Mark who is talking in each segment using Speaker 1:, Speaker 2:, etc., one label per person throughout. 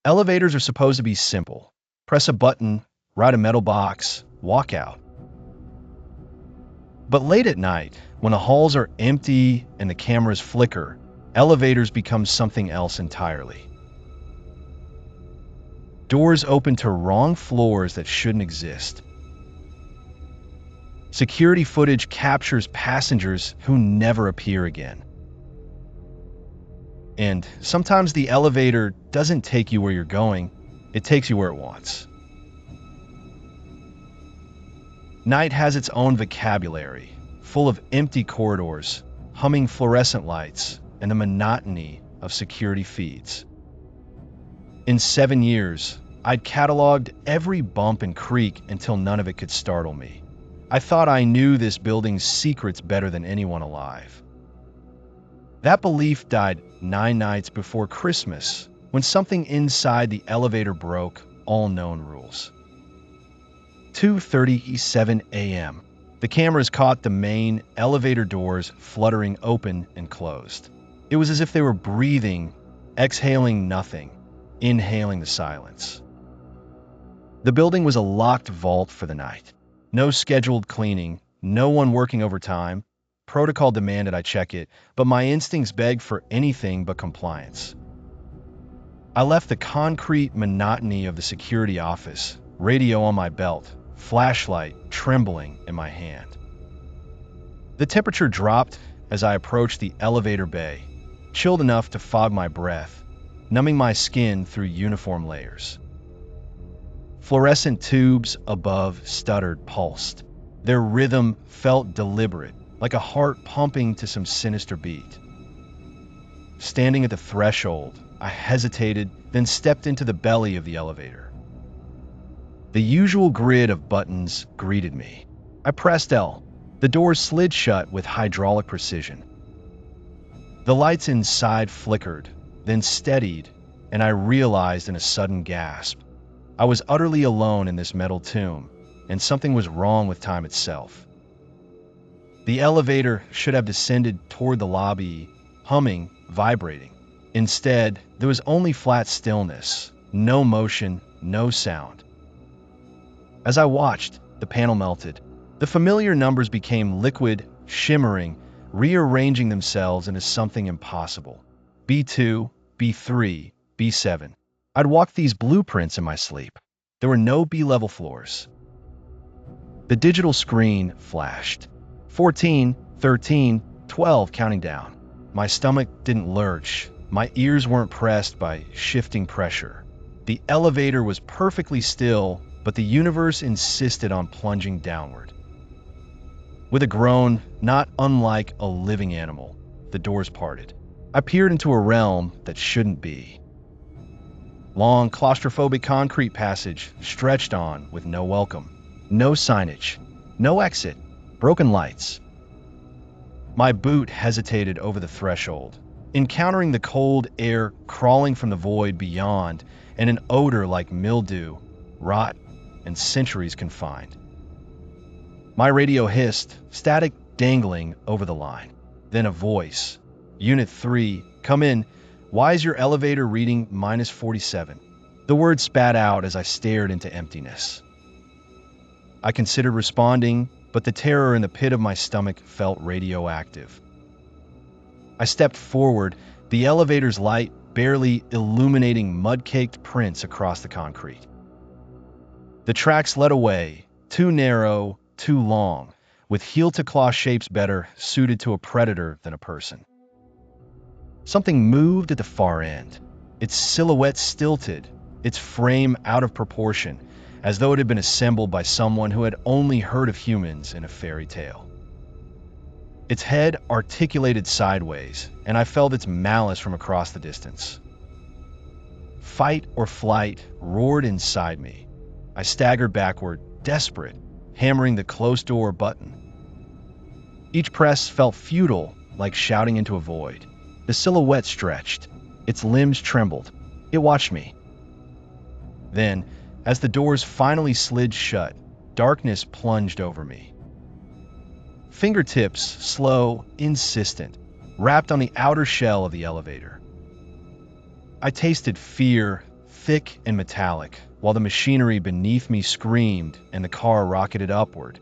Speaker 1: Elevators are supposed to be simple. Press a button, ride a metal box, walk out. But late at night, when the halls are empty and the cameras flicker, elevators become something else entirely. Doors open to wrong floors that shouldn't exist. Security footage captures passengers who never appear again. And sometimes the elevator doesn't take you where you're going, it takes you where it wants. Night has its own vocabulary, full of empty corridors, humming fluorescent lights, and the monotony of security feeds. In 7 years, I'd cataloged every bump and creak until none of it could startle me. I thought I knew this building's secrets better than anyone alive. That belief died 9 nights before Christmas, when something inside the elevator broke all known rules. 2:37 a.m. The cameras caught the main elevator doors fluttering open and closed. It was as if they were breathing, exhaling nothing, inhaling the silence. The building was a locked vault for the night. No scheduled cleaning, no one working overtime. Protocol demanded I check it, but my instincts begged for anything but compliance. I left the concrete monotony of the security office, radio on my belt, flashlight trembling in my hand. The temperature dropped as I approached the elevator bay, chilled enough to fog my breath, numbing my skin through uniform layers. Fluorescent tubes above stuttered, pulsed. Their rhythm felt deliberate, like a heart pumping to some sinister beat. Standing at the threshold, I hesitated, then stepped into the belly of the elevator. The usual grid of buttons greeted me. I pressed L. The doors slid shut with hydraulic precision. The lights inside flickered, then steadied, and I realized in a sudden gasp. I was utterly alone in this metal tomb, and something was wrong with time itself. The elevator should have descended toward the lobby, humming, vibrating. Instead, there was only flat stillness, no motion, no sound. As I watched, the panel melted. The familiar numbers became liquid, shimmering, rearranging themselves into something impossible. B2, B3, B7. I'd walked these blueprints in my sleep. There were no B-level floors. The digital screen flashed. 14, 13, 12 counting down. My stomach didn't lurch. My ears weren't pressed by shifting pressure. The elevator was perfectly still, but the universe insisted on plunging downward. With a groan, not unlike a living animal, the doors parted. I peered into a realm that shouldn't be. Long, claustrophobic concrete passage stretched on with no welcome, no signage, no exit, broken lights. My boot hesitated over the threshold, encountering the cold air crawling from the void beyond and an odor like mildew, rot, and centuries confined. My radio hissed, static dangling over the line. Then a voice. Unit 3, come in. Why is your elevator reading -47? The word spat out as I stared into emptiness. I considered responding, but the terror in the pit of my stomach felt radioactive. I stepped forward, the elevator's light barely illuminating mud-caked prints across the concrete. The tracks led away, too narrow, too long, with heel-to-claw shapes better suited to a predator than a person. Something moved at the far end, its silhouette stilted, its frame out of proportion, as though it had been assembled by someone who had only heard of humans in a fairy tale. Its head articulated sideways, and I felt its malice from across the distance. Fight or flight roared inside me. I staggered backward, desperate, hammering the close door button. Each press felt futile, like shouting into a void. The silhouette stretched. Its limbs trembled. It watched me. Then, as the doors finally slid shut, darkness plunged over me. Fingertips, slow, insistent, wrapped on the outer shell of the elevator. I tasted fear, thick and metallic, while the machinery beneath me screamed and the car rocketed upward.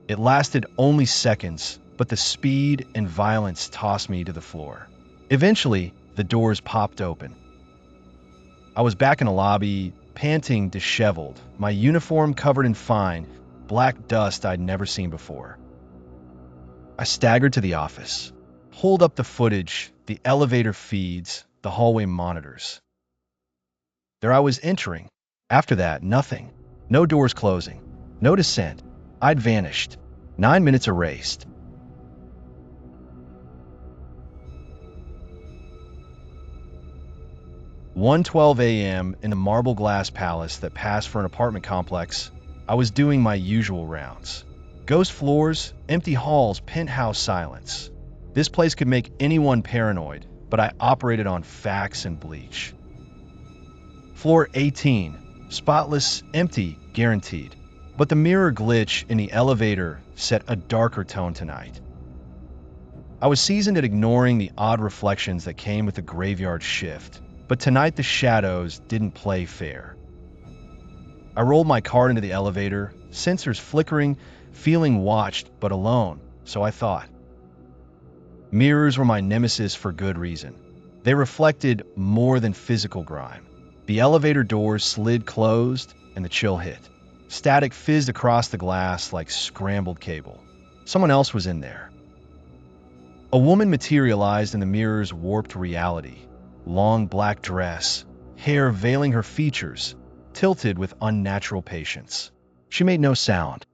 Speaker 1: It lasted only seconds, but the speed and violence tossed me to the floor. Eventually, the doors popped open. I was back in the lobby, panting, disheveled, my uniform covered in fine, black dust I'd never seen before. I staggered to the office, pulled up the footage, the elevator feeds, the hallway monitors. There I was entering. After that, nothing. No doors closing. No descent. I'd vanished. 9 minutes erased. "1:12 a.m. in the marble glass palace that passed for an apartment complex. I was doing my usual rounds. Ghost floors, empty halls, penthouse silence. This place could make anyone paranoid, but I operated on facts and bleach. Floor 18, spotless, empty, guaranteed. But the mirror glitch in the elevator set a darker tone tonight. I was seasoned at ignoring the odd reflections that came with the graveyard shift, but tonight the shadows didn't play fair. I rolled my card into the elevator, sensors flickering, feeling watched but alone, so I thought. Mirrors were my nemesis for good reason. They reflected more than physical grime. The elevator doors slid closed and the chill hit. Static fizzed across the glass like scrambled cable. Someone else was in there. A woman materialized in the mirror's warped reality. Long black dress, hair veiling her features, tilted with unnatural patience. She made no sound.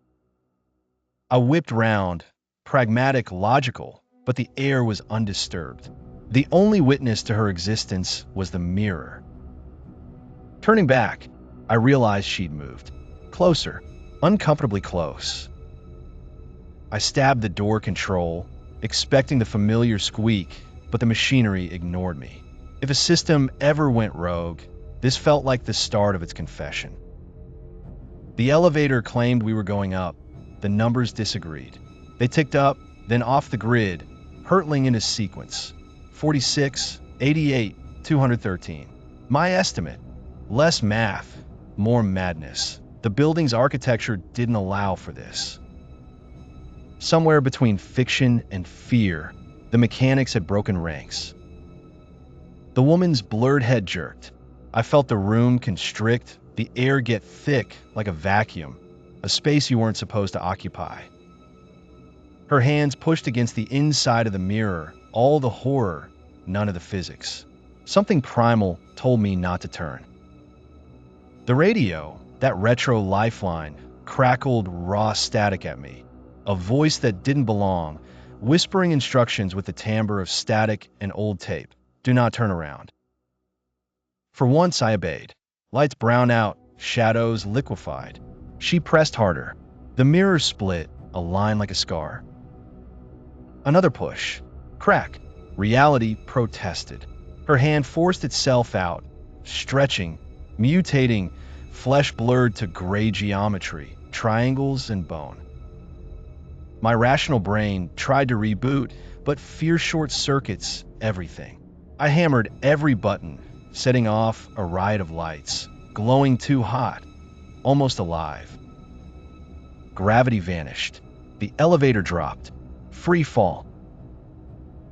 Speaker 1: I whipped round, pragmatic, logical, but the air was undisturbed. The only witness to her existence was the mirror. Turning back, I realized she'd moved. Closer, uncomfortably close. I stabbed the door control, expecting the familiar squeak, but the machinery ignored me. If a system ever went rogue, this felt like the start of its confession. The elevator claimed we were going up. The numbers disagreed. They ticked up, then off the grid, hurtling into sequence. 46, 88, 213. My estimate. Less math, more madness. The building's architecture didn't allow for this. Somewhere between fiction and fear, the mechanics had broken ranks. The woman's blurred head jerked. I felt the room constrict, the air get thick like a vacuum, a space you weren't supposed to occupy. Her hands pushed against the inside of the mirror, all the horror, none of the physics. Something primal told me not to turn. The radio, that retro lifeline, crackled raw static at me, a voice that didn't belong, whispering instructions with the timbre of static and old tape. Do not turn around. For once I obeyed. Lights brown out, shadows liquefied. She pressed harder. The mirror split, a line like a scar. Another push. Crack. Reality protested. Her hand forced itself out, stretching, mutating, flesh blurred to gray geometry, triangles and bone. My rational brain tried to reboot, but fear short circuits everything. I hammered every button, setting off a riot of lights, glowing too hot, almost alive. Gravity vanished. The elevator dropped. Free fall.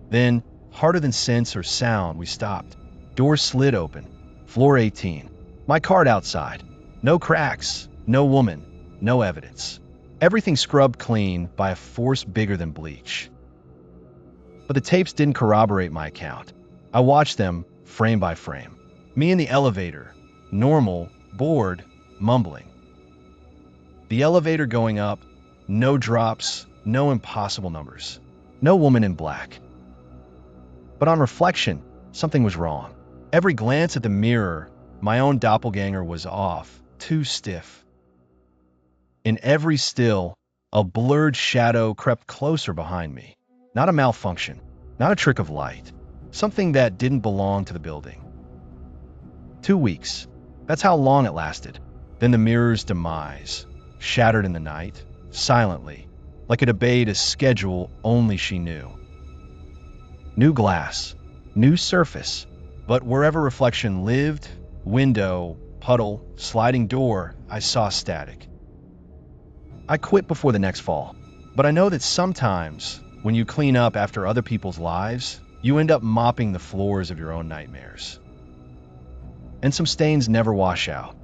Speaker 1: Then, harder than sense or sound, we stopped. Doors slid open. Floor 18. My card outside. No cracks, no woman, no evidence. Everything scrubbed clean by a force bigger than bleach. But the tapes didn't corroborate my account. I watched them frame by frame. Me in the elevator, normal, bored, mumbling. The elevator going up, no drops, no impossible numbers, no woman in black. But on reflection, something was wrong. Every glance at the mirror, my own doppelganger was off, too stiff. In every still, a blurred shadow crept closer behind me. Not a malfunction, not a trick of light, something that didn't belong to the building. 2 weeks. That's how long it lasted. Then the mirror's demise, shattered in the night, silently, like it obeyed a schedule only she knew. New glass, new surface, but wherever reflection lived, Window, puddle, sliding door, I saw static. I quit before the next fall, but I know that sometimes, when you clean up after other people's lives, you end up mopping the floors of your own nightmares. And some stains never wash out.